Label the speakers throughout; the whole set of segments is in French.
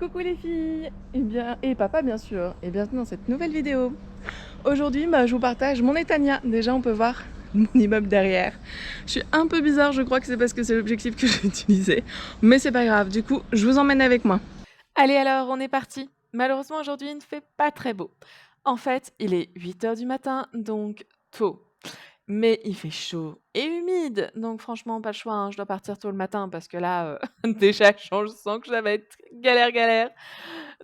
Speaker 1: Coucou les filles, et papa bien sûr, et bienvenue dans cette nouvelle vidéo. Aujourd'hui, je vous partage mon Etania. Déjà, on peut voir mon immeuble derrière. Je suis un peu bizarre, je crois que c'est parce que c'est l'objectif que j'ai utilisé, mais c'est pas grave. Du coup, je vous emmène avec moi.
Speaker 2: Allez alors, on est parti. Malheureusement, aujourd'hui, il ne fait pas très beau. En fait, il est 8 heures du matin, donc tôt. Mais il fait chaud et humide, donc franchement, pas le choix, hein, je dois partir tôt le matin parce que là, déjà, je sens que ça va être galère, galère.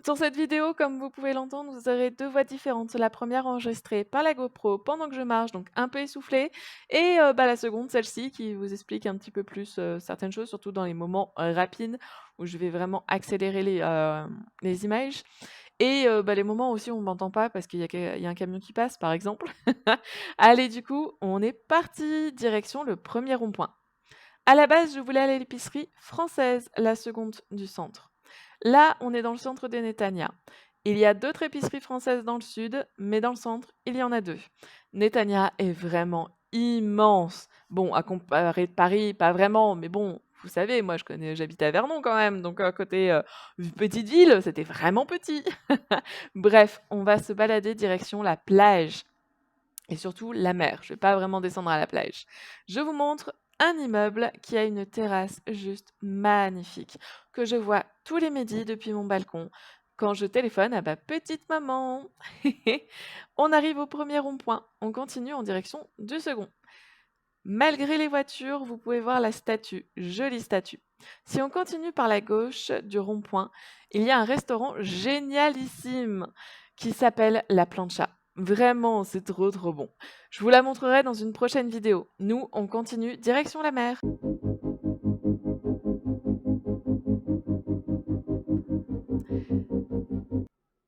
Speaker 2: Sur cette vidéo, comme vous pouvez l'entendre, vous aurez 2 voix différentes. La première enregistrée par la GoPro pendant que je marche, donc un peu essoufflée et la seconde, celle-ci, qui vous explique un petit peu plus, certaines choses, surtout dans les moments, rapides où je vais vraiment accélérer les images et les moments aussi où on m'entend pas parce qu'il y a un camion qui passe, par exemple. Allez, du coup, on est parti, direction le premier rond-point. À la base, je voulais aller à l'épicerie française, la seconde du centre. Là, on est dans le centre de Netanya. Il y a d'autres épiceries françaises dans le sud, mais dans le centre, il y en a 2. Netanya est vraiment immense. Bon, à comparer de Paris, pas vraiment, mais bon, vous savez, moi j'habite à Vernon quand même, donc à côté petite ville, c'était vraiment petit. Bref, on va se balader direction la plage et surtout la mer. Je vais pas vraiment descendre à la plage. Je vous montre un immeuble qui a une terrasse juste magnifique, que je vois tous les midis depuis mon balcon quand je téléphone à ma petite maman. On arrive au premier rond-point, on continue en direction du second. Malgré les voitures, vous pouvez voir la statue, jolie statue. Si on continue par la gauche du rond-point, il y a un restaurant génialissime qui s'appelle La Plancha. Vraiment, c'est trop trop bon. Je vous la montrerai dans une prochaine vidéo. Nous, on continue direction la mer.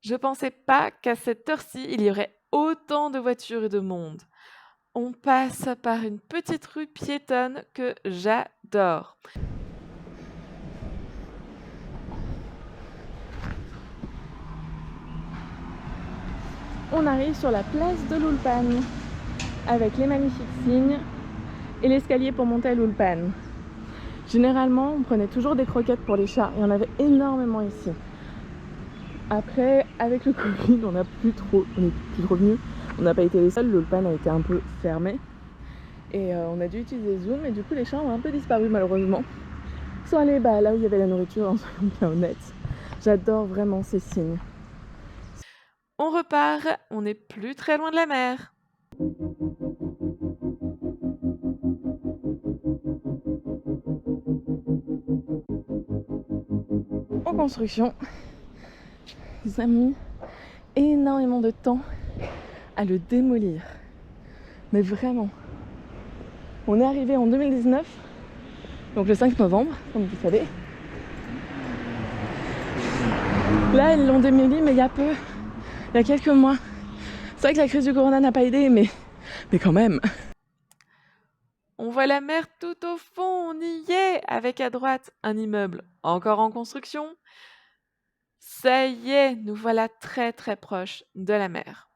Speaker 2: Je pensais pas qu'à cette heure-ci, il y aurait autant de voitures et de monde. On passe par une petite rue piétonne que j'adore.
Speaker 1: On arrive sur la place de l'Ulpan, avec les magnifiques signes et l'escalier pour monter à l'Ulpan. Généralement, on prenait toujours des croquettes pour les chats, et on avait énormément ici. Après, avec le Covid, on n'est plus trop venus. On n'a pas été les seuls, l'Ulpan a été un peu fermé. Et on a dû utiliser Zoom, et du coup les chats ont un peu disparu malheureusement. Ils sont allés là où il y avait la nourriture, en soyons bien honnêtes. J'adore vraiment ces signes.
Speaker 2: On repart, on n'est plus très loin de la mer.
Speaker 1: En construction, ils ont mis énormément de temps à le démolir. Mais vraiment. On est arrivé en 2019, donc le 5 novembre, comme vous savez. Là, ils l'ont démoli, mais il y a peu, il y a quelques mois. C'est vrai que la crise du corona n'a pas aidé, mais quand même.
Speaker 2: On voit la mer tout au fond, on y est, avec à droite un immeuble encore en construction. Ça y est, nous voilà très très proches de la mer.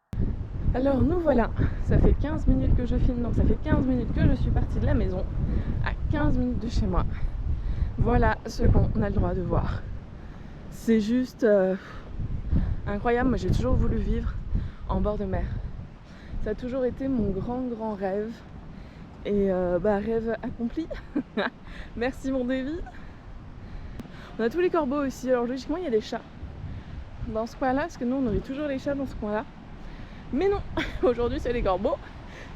Speaker 1: Alors nous voilà, ça fait 15 minutes que je filme, donc ça fait 15 minutes que je suis partie de la maison, à 15 minutes de chez moi. Voilà ce qu'on a le droit de voir. C'est juste incroyable, moi j'ai toujours voulu vivre en bord de mer. Ça a toujours été mon grand rêve. Et rêve accompli. Merci mon Davy. On a tous les corbeaux aussi, alors logiquement il y a des chats dans ce coin là, parce que nous on aurait toujours les chats dans ce coin là. Mais non, aujourd'hui c'est les corbeaux.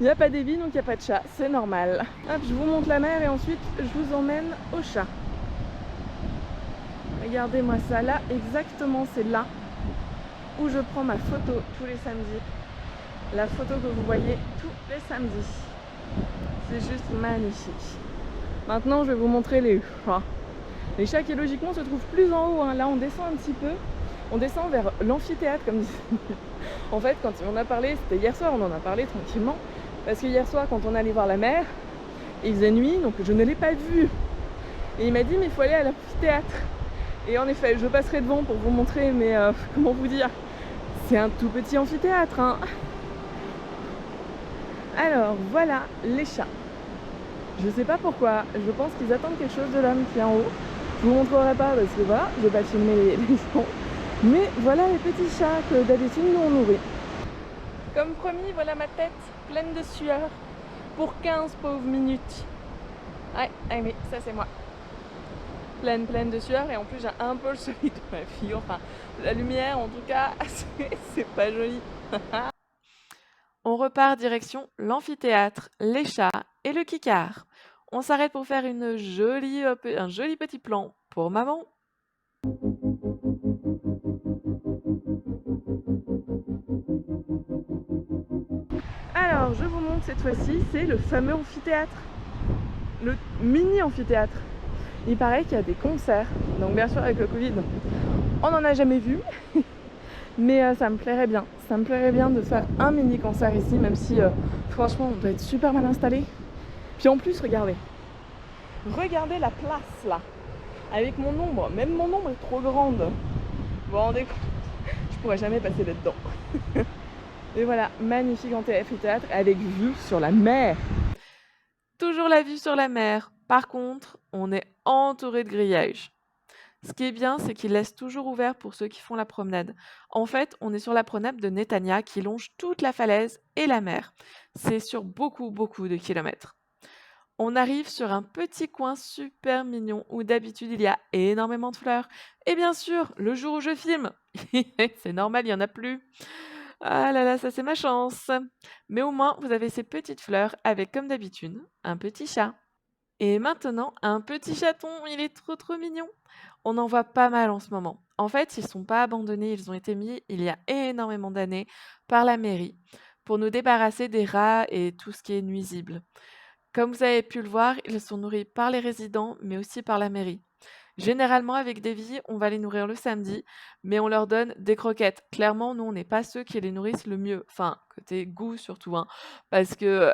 Speaker 1: Il n'y a pas Davy, donc il n'y a pas de chat, c'est normal. Hop, je vous montre la mer et ensuite je vous emmène au chat. Regardez-moi ça, là, exactement, c'est là où je prends ma photo tous les samedis. La photo que vous voyez tous les samedis. C'est juste magnifique. Maintenant, je vais vous montrer les chats. Les chats qui logiquement se trouvent plus en haut, hein. Là, on descend un petit peu. On descend vers l'amphithéâtre, comme disait. En fait, quand on a parlé, c'était hier soir, on en a parlé tranquillement. Parce que hier soir, quand on allait voir la mer, il faisait nuit, donc je ne l'ai pas vu. Et il m'a dit, mais il faut aller à l'amphithéâtre. Et en effet, je passerai devant pour vous montrer, mais comment vous dire, c'est un tout petit amphithéâtre, hein. Alors, voilà les chats. Je sais pas pourquoi, je pense qu'ils attendent quelque chose de l'homme qui est en haut. Je vous montrerai pas parce que voilà, je vais pas filmer les gens. Mais voilà les petits chats que d'habitude nous on nourrit. Comme promis, voilà ma tête pleine de sueur pour 15 pauvres minutes. Ouais, oui, ça c'est moi. Pleine de sueur et en plus j'ai un peu le soleil de ma figure. Enfin, la lumière en tout cas, c'est pas joli.
Speaker 2: On repart direction l'amphithéâtre, les chats et le kikar. On s'arrête pour faire un joli petit plan pour maman.
Speaker 1: Alors, je vous montre cette fois-ci, c'est le fameux amphithéâtre. Le mini amphithéâtre. Il paraît qu'il y a des concerts. Donc bien sûr avec le Covid, on n'en a jamais vu. Mais ça me plairait bien. Ça me plairait bien de faire un mini concert ici, même si franchement on doit être super mal installé. Puis en plus, regardez. Regardez la place là. Avec mon ombre. Même mon ombre est trop grande. Vous vous rendez compte? Je pourrais jamais passer là-dedans. Et voilà, magnifique amphithéâtre avec vue sur la mer.
Speaker 2: Toujours la vue sur la mer. Par contre, on est entouré de grillages. Ce qui est bien, c'est qu'il laisse toujours ouvert pour ceux qui font la promenade. En fait, on est sur la promenade de Netanya qui longe toute la falaise et la mer. C'est sur beaucoup de kilomètres. On arrive sur un petit coin super mignon où d'habitude il y a énormément de fleurs. Et bien sûr, le jour où je filme, c'est normal, il n'y en a plus. Ah là là, ça c'est ma chance. Mais au moins, vous avez ces petites fleurs avec, comme d'habitude, un petit chat. Et maintenant, un petit chaton, il est trop mignon. On en voit pas mal en ce moment. En fait, ils sont pas abandonnés, ils ont été mis il y a énormément d'années par la mairie pour nous débarrasser des rats et tout ce qui est nuisible. Comme vous avez pu le voir, ils sont nourris par les résidents, mais aussi par la mairie. Généralement, avec des vies, on va les nourrir le samedi, mais on leur donne des croquettes. Clairement, nous, on n'est pas ceux qui les nourrissent le mieux. Enfin, côté goût surtout, hein, parce que,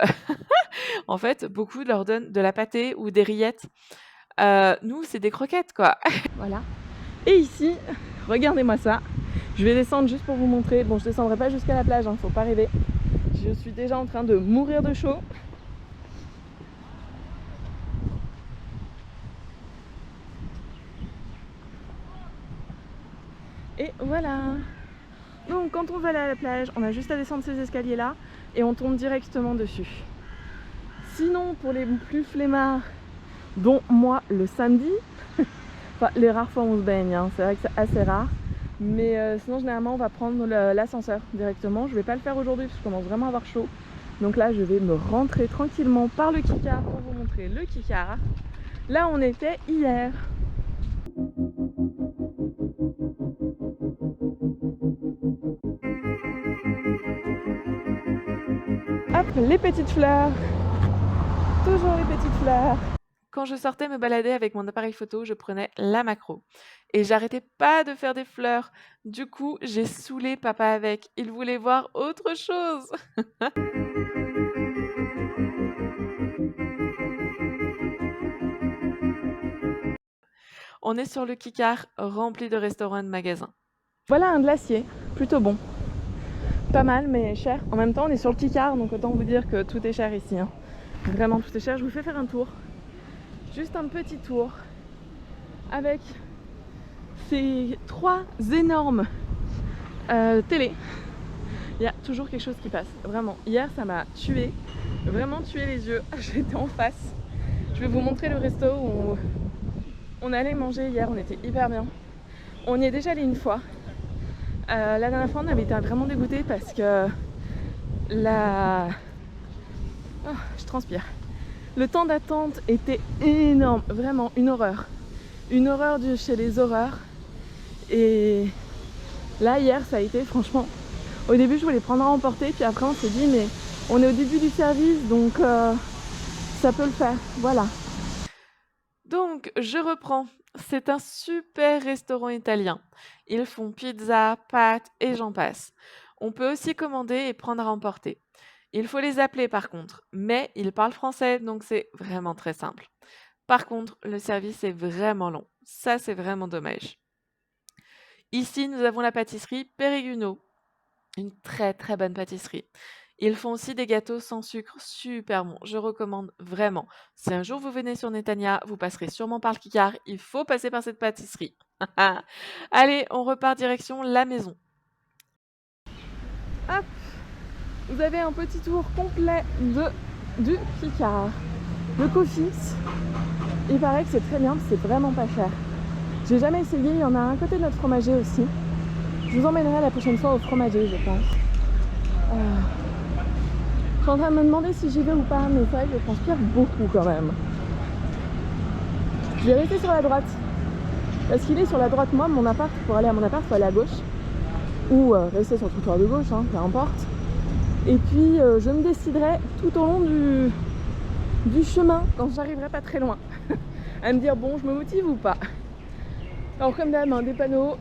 Speaker 2: en fait, beaucoup leur donnent de la pâtée ou des rillettes. Nous, c'est des croquettes, quoi.
Speaker 1: Voilà. Et ici, regardez-moi ça. Je vais descendre juste pour vous montrer. Bon, je descendrai pas jusqu'à la plage, hein, faut pas rêver. Je suis déjà en train de mourir de chaud. Et voilà. Donc quand on va aller à la plage, on a juste à descendre ces escaliers là et on tombe directement dessus. Sinon, pour les plus flemmards, dont moi le samedi, enfin les rares fois où on se baigne, hein, c'est vrai que c'est assez rare. Mais sinon généralement on va prendre l'ascenseur directement. Je vais pas le faire aujourd'hui parce que je commence vraiment à avoir chaud. Donc là je vais me rentrer tranquillement par le kikar pour vous montrer le kikar. Là on était hier. Hop, les petites fleurs. Toujours les petites fleurs.
Speaker 2: Quand je sortais me balader avec mon appareil photo, je prenais la macro. Et j'arrêtais pas de faire des fleurs. Du coup, j'ai saoulé papa avec. Il voulait voir autre chose. On est sur le Kikar rempli de restaurants et de magasins.
Speaker 1: Voilà un glacier, plutôt bon. Pas mal mais cher. En même temps on est sur le Kikar donc autant vous dire que tout est cher ici. Hein. Vraiment tout est cher. Je vous fais faire un tour. Juste un petit tour avec ces 3 énormes télé. Il y a toujours quelque chose qui passe. Vraiment. Hier ça m'a tué. Vraiment tué les yeux. J'étais en face. Je vais vous montrer le resto où on allait manger hier. On était hyper bien. On y est déjà allé une fois. La dernière fois on avait été vraiment dégoûtés parce que je transpire. Le temps d'attente était énorme, vraiment une horreur. Une horreur chez les horreurs. Et là hier ça a été franchement. Au début je voulais prendre à emporter, puis après on s'est dit mais on est au début du service donc ça peut le faire. Voilà.
Speaker 2: Donc, je reprends. C'est un super restaurant italien. Ils font pizza, pâtes et j'en passe. On peut aussi commander et prendre à emporter. Il faut les appeler par contre, mais ils parlent français, donc c'est vraiment très simple. Par contre, le service est vraiment long. Ça, c'est vraiment dommage. Ici, nous avons la pâtisserie Periguno, une très bonne pâtisserie. Ils font aussi des gâteaux sans sucre super bons, je recommande vraiment. Si un jour vous venez sur Netanya, vous passerez sûrement par le Kikar, il faut passer par cette pâtisserie. Allez, on repart direction la maison.
Speaker 1: Hop, vous avez un petit tour complet du Picard. Le coffee, il paraît que c'est très bien, c'est vraiment pas cher. J'ai jamais essayé, il y en a un côté de notre fromager aussi. Je vous emmènerai la prochaine fois au fromager, je pense. Je suis en train de me demander si j'y vais ou pas, mais c'est vrai que je transpire beaucoup quand même. Je vais rester sur la droite. Parce qu'il est sur la droite, moi, mon appart, pour aller à mon appart, il faut aller à gauche. Ou rester sur le trottoir de gauche, hein, peu importe. Et puis je me déciderai tout au long du chemin, quand j'arriverai pas très loin, à me dire bon, je me motive ou pas. Alors comme d'hab, hein, des panneaux.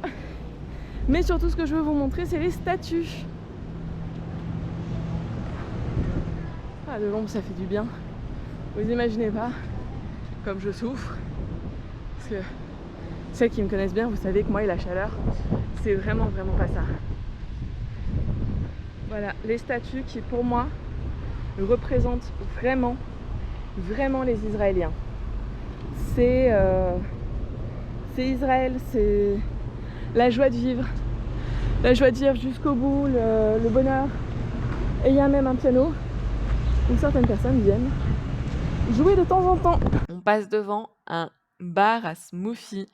Speaker 1: Mais surtout ce que je veux vous montrer, c'est les statues. Ah, de l'ombre, ça fait du bien. Vous imaginez pas comme je souffre. Parce que celles qui me connaissent bien, vous savez que moi et la chaleur, c'est vraiment pas ça. Voilà, les statues qui pour moi représentent vraiment les Israéliens. C'est Israël, c'est la joie de vivre jusqu'au bout, le bonheur. Et il y a même un piano où certaines personnes viennent jouer de temps en temps.
Speaker 2: On passe devant un bar à smoothie.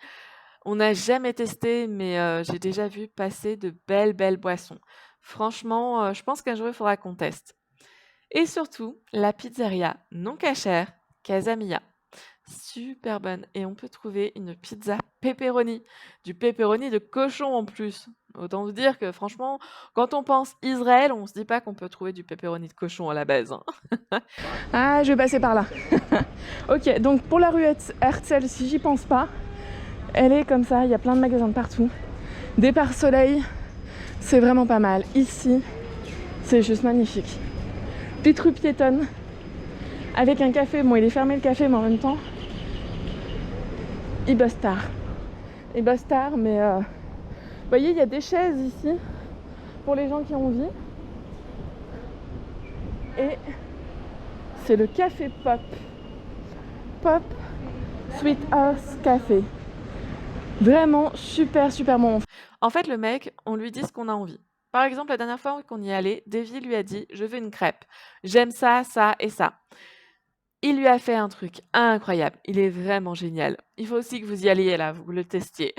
Speaker 2: On n'a jamais testé, mais j'ai déjà vu passer de belles boissons. Franchement, je pense qu'un jour il faudra qu'on teste. Et surtout, la pizzeria non cachère Casamia. Super bonne. Et on peut trouver une pizza pepperoni. Du pepperoni de cochon en plus. Autant vous dire que franchement, quand on pense Israël, on se dit pas qu'on peut trouver du pepperoni de cochon à la base, hein.
Speaker 1: Ah, je vais passer par là. Ok, donc pour la rue Herzl, si j'y pense pas, elle est comme ça, il y a plein de magasins de partout. Départ Soleil, c'est vraiment pas mal. Ici, c'est juste magnifique. Petite rue piétonne, avec un café. Bon, il est fermé le café, mais en même temps, il bosse tard. Il bosse tard, mais vous voyez, il y a des chaises ici pour les gens qui ont envie. Et c'est le café Pop. Pop Sweet House Café. Vraiment super bon.
Speaker 2: En fait, le mec, on lui dit ce qu'on a envie. Par exemple, la dernière fois qu'on y allait, Davy lui a dit « Je veux une crêpe. J'aime ça, ça et ça. » Il lui a fait un truc incroyable. Il est vraiment génial. Il faut aussi que vous y alliez là, vous le testiez.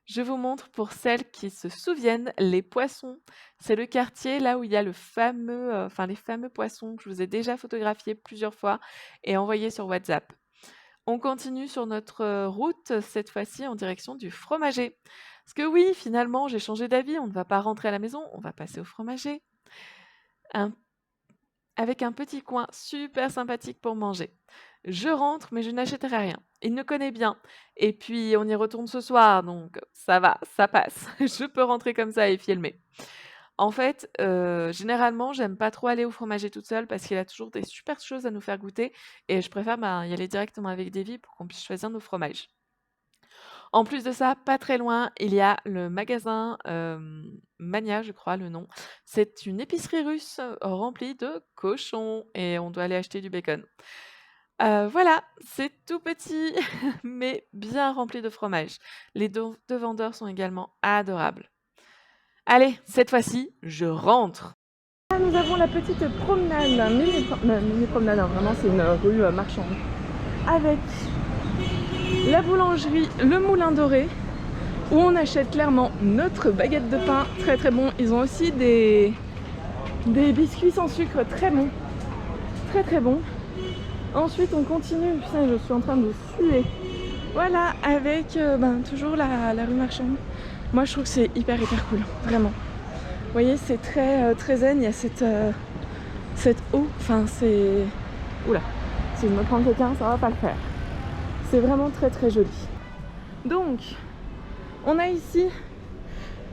Speaker 2: Je vous montre pour celles qui se souviennent les poissons. C'est le quartier là où il y a les fameux poissons que je vous ai déjà photographiés plusieurs fois et envoyés sur WhatsApp. On continue sur notre route, cette fois-ci en direction du fromager. Parce que oui, finalement, j'ai changé d'avis. On ne va pas rentrer à la maison, on va passer au fromager. Avec un petit coin super sympathique pour manger. Je rentre, mais je n'achèterai rien. Il me connaît bien. Et puis, on y retourne ce soir, donc ça va, ça passe. Je peux rentrer comme ça et filmer. En fait, généralement, j'aime pas trop aller au fromager toute seule parce qu'il a toujours des super choses à nous faire goûter et je préfère y aller directement avec Davy pour qu'on puisse choisir nos fromages. En plus de ça, pas très loin, il y a le magasin Mania, je crois le nom. C'est une épicerie russe remplie de cochons et on doit aller acheter du bacon. Voilà, c'est tout petit, mais bien rempli de fromage. Les deux vendeurs sont également adorables. Allez, cette fois-ci, je rentre.
Speaker 1: Là, nous avons la petite promenade, mini promenade, hein, vraiment c'est une rue marchande, avec la boulangerie Le Moulin Doré, où on achète clairement notre baguette de pain, très bon. Ils ont aussi des biscuits sans sucre très bons, très bons. Ensuite on continue, putain je suis en train de suer. Voilà, avec toujours la rue marchande. Moi je trouve que c'est hyper cool, vraiment. Vous voyez, c'est très zen, il y a cette eau, enfin c'est... Oula, si je me prends quelqu'un, ça va pas le faire. C'est vraiment très joli. Donc, on a ici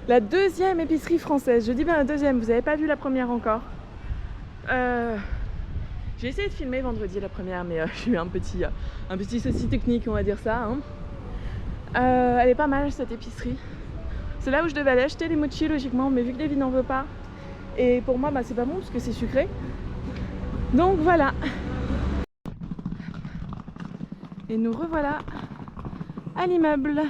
Speaker 1: la deuxième épicerie française. Je dis bien la deuxième, vous n'avez pas vu la première encore. J'ai essayé de filmer vendredi la première, mais j'ai eu un petit souci technique, on va dire ça. Hein. Elle est pas mal cette épicerie. C'est là où je devais aller acheter les mochis logiquement, mais vu que Davy n'en veut pas, Et pour moi, c'est pas bon parce que c'est sucré. Donc voilà. Et nous revoilà à l'immeuble.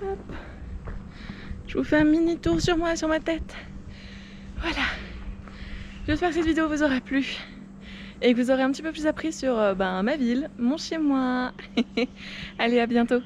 Speaker 1: Hop. Je vous fais un mini tour sur moi, sur ma tête. Voilà. J'espère que cette vidéo vous aura plu et que vous aurez un petit peu plus appris sur ma ville, mon chez moi. Allez, à bientôt.